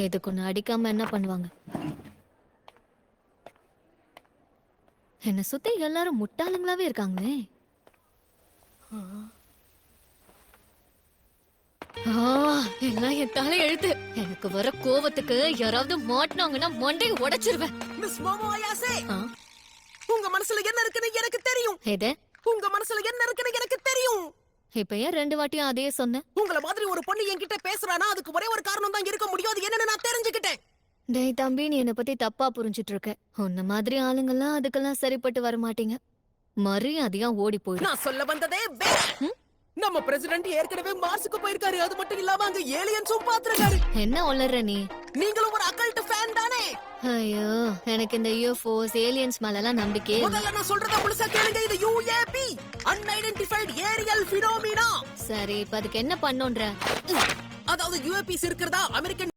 இதுக்கு ஒண்ணு அடிக்காம என்ன பண்ணுவாங்க? என்ன சுத்தி எல்லாரும் முட்டாளுங்களாவே இருக்காங்களே. எல்லாம் என் தலை எழுத்து. எனக்கு வர கோவத்துக்கு யாராவது மாட்டினாங்கன்னா மண்டையை உடைச்சிருவேன். மிஸ் மோமோ அயாசே, உங்க மனசுல என்ன இருக்குன்னு எனக்கு தெரியும். எது? உங்க மனசுல என்ன இருக்குன்னு எனக்கு தெரியும். இப்ப ஏன் 2 வாட்டியும் அதே சொன்ன? உங்கள மாதிரி ஒரு பொண்ணு என்கிட்ட பேசுறானா அதுக்கு ஒரே ஒரு காரணம் தான் இருக்க முடியும். அது என்னன்னு நான் தெரிஞ்சுக்கிட்டேன். டேய் தம்பி, நீ என்ன பத்தி தப்பா புரிஞ்சிட்டு இருக்க. உன்ன மாதிரி ஆளுங்கெல்லாம் அதுக்கெல்லாம் சரிப்பட்டு வர மாட்டீங்க. மரியாதையா ஓடி போயிடு. நான் சொல்ல வந்ததே நம்ம பிரசிடென்ட் ஏற்கனவே மார்ஸுக்கு போயிருக்காரு. அது மட்டும் இல்லாம அங்க ஏலியன்ஸும் பாத்துருக்காரு. என்ன உளற நீ? நீங்களும் ஒரு அக்கல்ட் ஃபேன் தானே? ஐயோ, எனக்கு இந்த யூஎஃப்ஓஸ் ஏலியன்ஸ் மேலலாம் நம்பிக்கையே இல்ல. முதல்ல நான் சொல்றத முழுசா கேளுங்க. இது யுஏபி, அன்ஐடென்டிஃபைட் ஏரியல் ஃபினோமினா. சரி, இப்ப அதுக்கு என்ன பண்ணோன்ற? அதாவது யுஏபிஸ் இருக்கிறதா அமெரிக்கன்